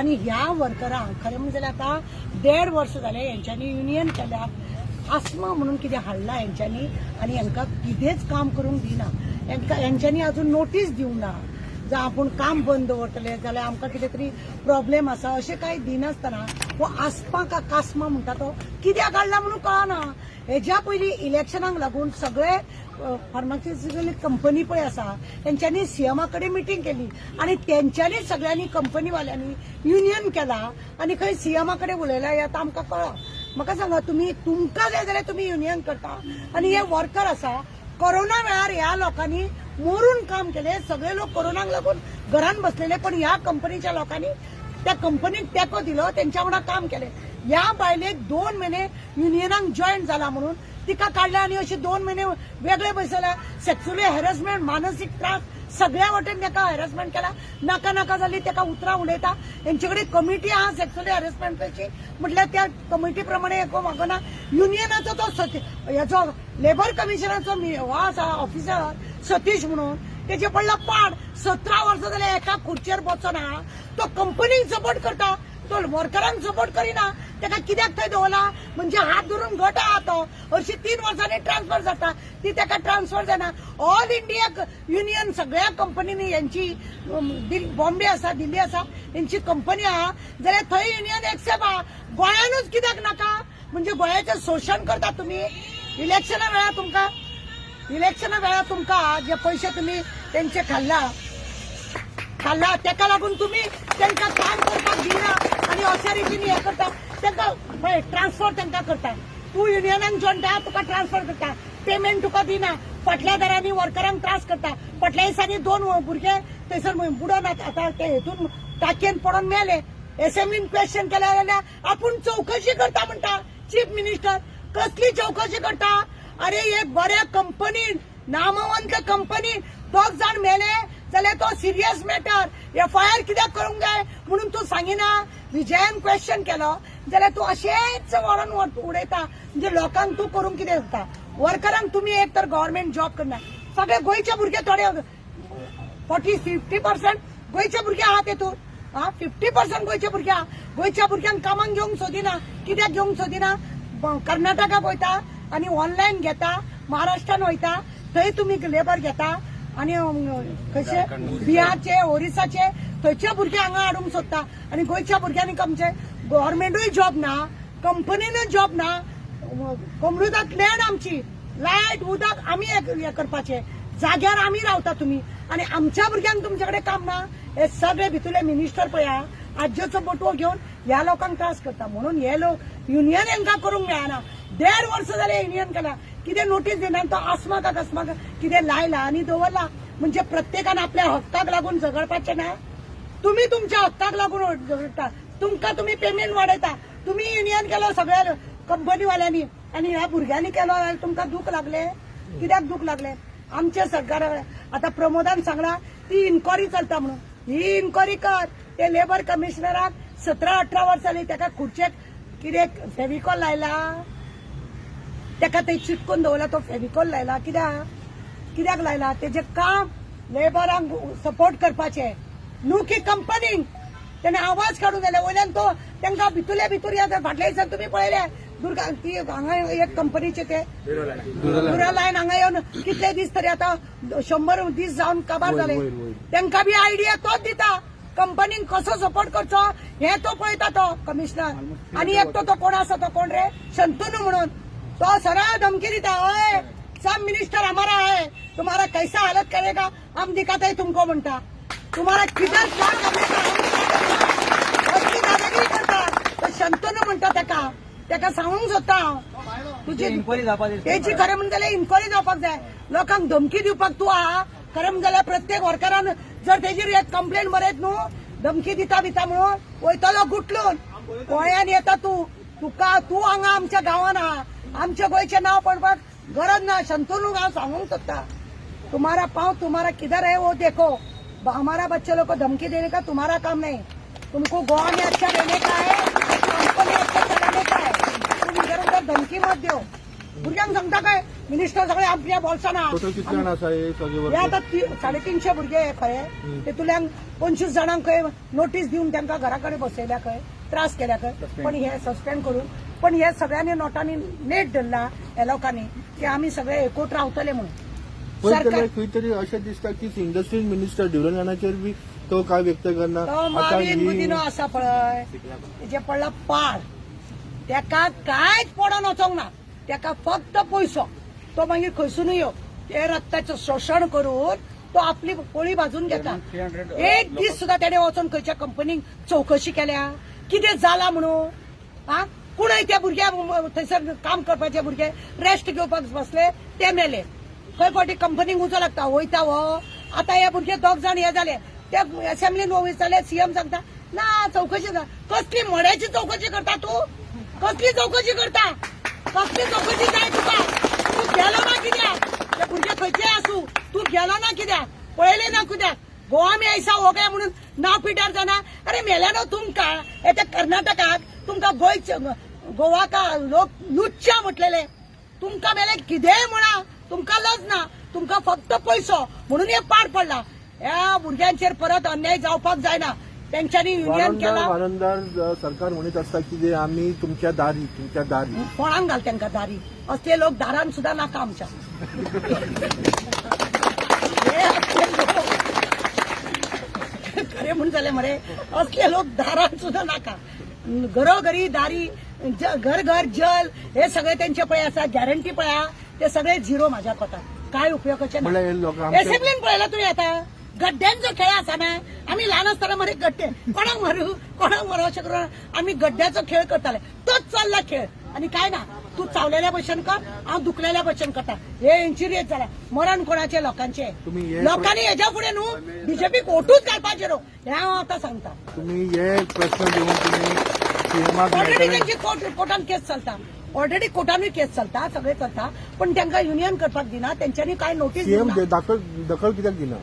आणि ह्या वर्करांक खरें म्हणजे आता 1.5 वर्ष जाले यांच्यानी युनियन केल्या आस्मा म्हणून कितें हाडला यांच्यानी आणि यांका कितेंच काम करूंक दिना यांच्यानी अजून नोटीस दिवंक ना जर आपण काम बंद दवरतले जाल्यार आमकां कितें तरी प्रॉब्लेम आसा अशें कांय दिनासतना हो आस्मा का कास्मा म्हणटा तो कित्याक हाडला म्हणून कळना हेज्या पयलीं इलेक्शनाक लागून सगळे फार्मास्युटिकल कंपनी पळय आसा तेंच्यांनी सीएमा कडेन मिटींग केली आणि तेंच्यांनी सगळ्यांनी कंपनीवाल्यांनी युनियन केला आणि खंय सीएमा कडेन उलयला हें आतां आमकां कळ्ळा म्हाका सांगा तुमकां जाय जाल्यार तुमी युनियन करता आणि हे वर्कर आसा कोरोना वेळार ह्या लोकांनी मरून काम केले सगळे लोक कोरोनाक लागून घरान बसलेले पण ह्या कंपनीच्या लोकांनी त्या कंपनीक तेको दिलो त्यांच्या वांगडा काम केले ह्या बायलेक 2 महिने युनियनाक जॉईन जाला म्हणून तिका काढल्या आणि अशी 2 महिने वेगळे बसयल्या सेक्शुअली हॅरेसमेंट मानसिक त्रास सगळ्या वाटेन ताका हॅरेसमेंट केला नाका नाका जाली ताका उतरां उडयता यांचे कडेन कमिटी आहा सेक्शुअली हॅरेसमेंटाची म्हटल्यार त्या कमिटी प्रमाणे एको मागना युनियनाचो तो हेचो लेबर कमिशनाचो हो आसा ऑफिसर सतीश म्हणून तेजे पडला पाड 17 वर्सां जाल्यार एका खुर्चेर बसना तो कंपनीक सपोर्ट करता तो वर्करांक सपोर्ट करिना ताका कित्याक थंय दवरला म्हणजे हात धरून गट आहा तो हरशी 3 वर्सांनी ट्रान्सफर जाता ती ताका ट्रान्सफर जायना ऑल इंडिया युनियन सगळ्या कंपनीनी यांची बॉम्बे आसा दिल्ली आसा यांची कंपनी आहा जाल्यार थंय युनियन एक्सेप्ट आहा गोंयानूच कित्याक नाका म्हणजे गोंयाचें शोशण करता तुमी इलेक्शना वेळार तुमकां जे पयशे तुमी तेंचे खाल्ला तेका लागून तुम्ही त्यांना काम करपाक दिना आणि अशा रितीने हे करता त्यांना ट्रान्सफर त्यांना करता तू युनियनाक जॉईन तुका ट्रान्सफर करता पेमेंट तुका दिना फाटल्या दरांनी वर्करांक त्रास करता फाटल्या दिसांनी 2 भुरगे थंयसर बुडोन आता ते हेतून टाकयेन पडून मेले असेंब्लीन क्वेश्चन केल्या जाल्यार आपूण चौकशी करता म्हणटा चीफ मिनिस्टर कसली चौकशी करता अरे एक बऱ्या कंपनीन नामवंत कंपनीन 2 जाण मेले जाल्यार तो सिरियस मॅटर एफआयआर कित्याक करूंक जाय म्हणून तू सांगिना विजयान क्वेश्चन केलो जाल्यार तू अशेंच व्हरून उडयता म्हणजे लोकांक तू करूंक कितें करता वर्करांक तुमी एक तर गव्हर्नमेंट जॉब करना सगळे गोंयचे भुरगे थोडे 40-50% गोंयचे भुरगे आहा तेतून 50% गोंयचे भुरगे आहा गोंयच्या भुरग्यांक कामाक घेवंक सोदिना कित्याक घेवंक सोदिना कर्नाटकाक वयता आणि ऑनलायन घेता महाराष्ट्रान वयता थंय तुमी लेबर घेता आणि कशे बिहारचे ओरिसाचे थंयचे भुरगे हांगा हाडूंक सोदता आणि गोंयच्या भुरग्यांनी आमचे गव्हर्नमेंटूय जॉब ना कंपनीनूय जॉब ना कमरुदाक लँड आमची लायट उदक आमी हे करपाचे जाग्यार आमी रावता तुमी आणि आमच्या भुरग्यांक तुमचे कडेन काम ना हे सगळे भितुले मिनिस्टर पळया आज्योचो बटवो घेवन ह्या लोकांक त्रास करता म्हणून हे लोक युनियन हांकां करूंक मेळना 1.5 वर्ष जाले युनियन केला कितें नोटीस दिना तो आस्मा का कसमा कितें लायला आणि दवरला म्हणजे प्रत्येकान आपल्या हक्काक लागून झगडपाचें ना तुम्ही तुमच्या हक्काक लागून झगडटा तुमकां तुमी पेमेंट वाडयता तुम्ही युनियन केलो सगळ्या कंपनीवाल्यांनी आणि ह्या भुरग्यांनी केलो जाल्यार तुमकां दूख लागले कित्याक दूख लागले आमचे सरकार आता प्रमोदान सांगला ती इन्क्वायरी चलता म्हणून ही इन्क्वायरी कर ते लेबर कमिशनराक 17-18 वर्सां जालीं ताका खुर्चेक कितें फेविकॉल लायला ताका ते चिटकून दवरला तो फेविकॉल लायला कित्याक लायला तेजे काम लेबरांक सपोर्ट करपाचे न्हू की कंपनीक त्याने आवाज काडून जाले वयल्यान तो तांकां भितुले भितूर फाटल्या दिसांनी तुमी पळयले दुर्गा ती हांगा एक कंपनीचे ते दुरा लायन हांगा येवन कितले दीस तरी आता 100 दीस जावन काबार जाले तांकां बी आयडिया तोच दिता कंपनीक कसो सपोर्ट करचो हे तो पळयता तो कमिशनर आणि एक तो कोण आसा तो कोण रे शंतनू म्हणून तो सरळ धमकी देता ओए सब मिनिस्टर हमारा है तुम्हारा कैसा हालत करेगा हम दिखाते हैं तुमको म्हणता तुम्हारा किधर क्या करने का दादागिरी करता तो शंतनू म्हणता ताका सांगूंक सोदता तुझी तेची खरें म्हणजे जाल्यार इन्क्वायरी जावपाक जाय लोकांक धमकी दिवपाक तूं आहा खरें म्हणजे जाल्यार प्रत्येक वर्करान जर तेजेर एक कंप्लेंट बरयत न्हू धमकी दिता म्हणून वयतलो गुटलून गोंयान येता तूं हांगा आमच्या गांवान आहा आमच्या गोयचे नाव पडपाक गरज ना शंतनू हांव सांगूंक सोदता तुम्हारा पांव तुम्हारा किधर है वो देखो हमारा बच्चे लोग को धमकी देने का तुम्हारा काम नहीं तुमको गोवा में अच्छा रहने का है कंपनी अच्छा चलाने का है तुम इधर उधर धमकी मत दो भुरग्यांक सांगता काय मिनिस्टर सगळे आपल्या बोल्साना टोटल कितले जाण आसा हे सगळे हे वर्कर? आता 350 भुरगे खंय तेतूंतल्यान 25 जाणांक खंय नोटीस दिवन तांकां घरा कडेन बसयल्या खंय त्रास केल्या खंय पण हे सस्पेंड करून पण हे सगळ्यांनी नोटांनी नेट धरला ह्या लोकांनी की आमी सगळे एकूट रावतले म्हणून पण खंय तरी अशें दिसता की इंडस्ट्री मिनिस्टर ड्युरनाचेर बी तो काय व्यक्त करना. तो महावीर मुदिनो आसा पळय तेजे पडला पाड तेका कांयच पडोन वचोंक ना तेका फक्त पयसो तो मागीर खंयसूनय येवं ते रक्ताचें शोशण करून तो आपली पोळी भाजून घेता. एक दीस सुद्धा तेणे वचून खंयच्या कंपनीक चौकशी केल्या कितें जाला म्हणून आ कुणय त्या भुरग्या थंयसर काम करपाचे भुरगे रेस्ट घेवपाक बसले ते मेले खंय फावटी कंपनीक उजो लागता वयता हो आतां हे भुरगे 2 जाण हे जाले ते असेंब्लीन वयताले सीएम सांगता ना चौकशी कसली मड्याची चौकशी करता तू कसली चौकशी करता कसली चौकशी जाय तुका तू गेलो ना कित्याक ते भुरगे खंयचे आसूं तू गेलो ना कित्याक पळयले ना कित्याक गोवा में ऐसा हो गया म्हणून नाव पिड्यार जाना. अरे मेल्यानो तुमकां येत्या कर्नाटकाक तुमकां गोवा का लोक लुच्चा म्हटलेले तुमकां मेले कितेंय म्हणा तुमकां लज ना तुमकां फक्त पयसो म्हणून हे पाड पडला. ह्या भुरग्यांचेर परत अन्याय जावपाक जायना. त्यांच्यानी युनियन केला वारंवार सरकार म्हणत असता की आम्ही तुमच्या दारी कोणाक घाल तांकां दारी असले लोक दारान सुद्धा नाका आमच्या खरे म्हणून जाले मरे असले लोक दारान सुद्धा नाका. घरोघरी दारी घर घर जल हे सगळे त्यांचे पळय आसा गॅरंटी पळया ते सगळे झिरो माझ्या कोतात काय उपयोगाचे ना. एसेंब्लीन पळयला तुवें आता गड्ड्यांचो खेळ आसा ना आम्ही लहान असताना मरे गड्डे कोणाक मारू अशें करून आम्ही गड्ड्याचो खेळ करताले तोच चालला खेळ आणि काय ना तू चावलेल्या भशेन कर हांव दुखलेल्या भशेन करता. हे इंजुरियस जाला मरण कोणाचे लोकांचे लोकांनी हेच्या फुडें न्हू बीजेपीक ओटूच घालपाचेर हे हांव आतां सांगता. तुम्ही हे प्रश्न घेऊन तुम्ही ऑलरेडी त्यांची कोर्टान केस चलता ऑलरेडी कोर्टानूय केस चलता सगळे चलता पण तांकां युनियन करपाक दिना त्यांच्यानी काय नोटीस सीएम दखल कित्याक दिना.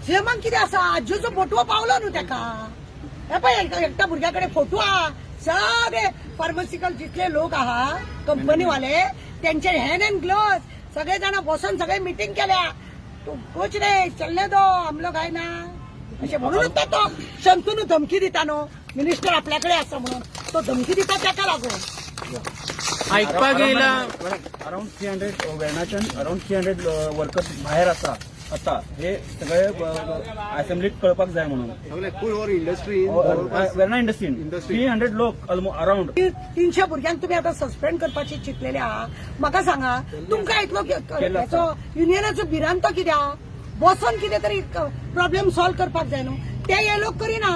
सीएमाक कितें आसा आजूचो फोटो पावलो न्हू ताका हे पळय एकट्या भुरग्या फोटो आहा सगळे फार्मासिकल जितले लोक आहा कंपनीवाले त्यांचे हँड अँड ग्लोव्स सगळे जाण बसून सगळे मिटिंग केल्या तू कुछ रे चलने दो हम लोग आहे ना असे म्हणूनच तो शंतून धमकी दिता न्हू मिनिस्टर आपल्याकडे आसा म्हणून तो धमकी दिता ताका लागून. आयकपाक येयला अराउंड 300 वेर्णाच्यान अराउंड 300 वर्कर्स भायर आसा आता हे सगळे असेंब्लीत कळपाक जाय म्हणून इंडस्ट्री वेर्णा इंडस्ट्रीन 300 लोक अराउंड 300 भुरग्यांक तुम्ही आता सस्पेंड करपाचे चिंतलेले आहा. म्हाका सांगा तुमकां इतलो युनियनाचो भिरांत कित्याक बसून कितें तरी प्रॉब्लेम सॉल्व करपाक जाय न्हू ते हे लोक करिना.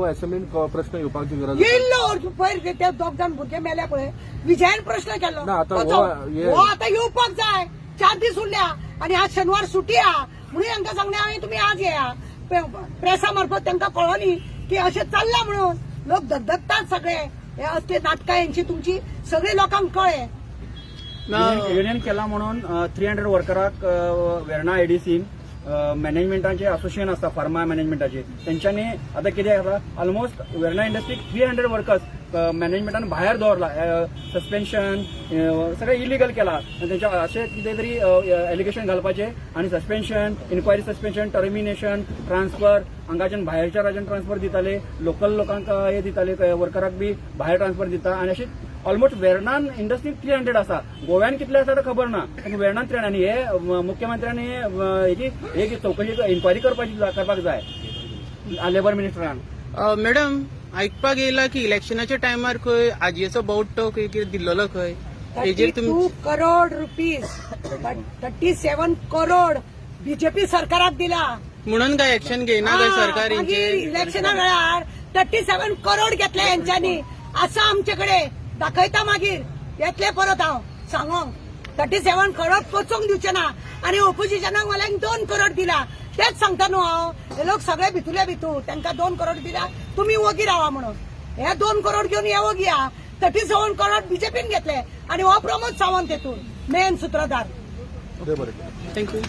असेंब्लीन प्रश्न येवपाची गरज येयल्लो पयर ते 2 जाण भुरगे मेल्या पळय विजयान प्रश्न केलो हो आता येवपाक जाय 4 दीस उरल्या आणि आज शनिवार सुटी आहा म्हणून तांकां सांगले हांवें तुमी आज येया प्रेसा मार्फत तांकां कळोनी की अशें चल्लां म्हणून लोक धगधगतात सगळे हे असले नाटकां यांची तुमची सगळे लोकांक कळ्ळे. युनियन केला म्हणून 300 वर्कराक वेर्णा एडीसीन मॅनेजमेंटाचे असोसिएशन आसता फार्मा मॅनेजमेंटाचे त्यांच्यानी आता कितें आसा ऑलमोस्ट वेर्णा इंडस्ट्रीक 300 वर्कर्स मॅनेजमेंटान भायर दवरला सस्पेन्शन सगळें इलिगल केला त्यांच्या अशें कितें तरी एलिगेशन घालपाचे आणि suspension inquiry suspension termination transfer हांगाच्यान भायरच्या राज्यान ट्रान्सफर दिताले लोकल लोकांक हे दिताले वर्कराक बी भायर ट्रान्सफर दिता आणि अशी ऑलमोस्ट वेर्णान इंडस्ट्रीत 300 आसा गोव्यान कितले आसा ते खबर ना पण वेर्णान 300 आणि हे मुख्यमंत्र्यांनी हेची चौकशी इन्क्वायरी करपाक जाय लेबर मिनिस्टरान. मॅडम आयकपाक येयला की इलेक्शनाच्या टायमार खंय आजयेचो बावटो खंय कितें दिल्लो खंय 32 करोड रुपीज 37 करोड बीजेपी सरकाराक दिला म्हणून काय एक्शन घेयना काय सरकार इलेक्शना वेळार 37 करोड घेतले यांच्यानी असं आमच्याकडे दाखयता मागीर येतले परत हांव सांगोंक 37 करोड पोचोंक दिवचे ना आणि ऑपोजिशनाक वाल्यांक 2 करोड दिला तेच सांगता न्हू हांव हे लोक सगळे भितूले भितू तांकां 2 करोड दिला तुम्ही वगी रावा म्हणून हे 2 करोड घेऊन हे वगी या 37 करोड बीजेपीन घेतले आणि हो प्रमोद सावंत हेतून मेन सूत्रधार. थँक्यू.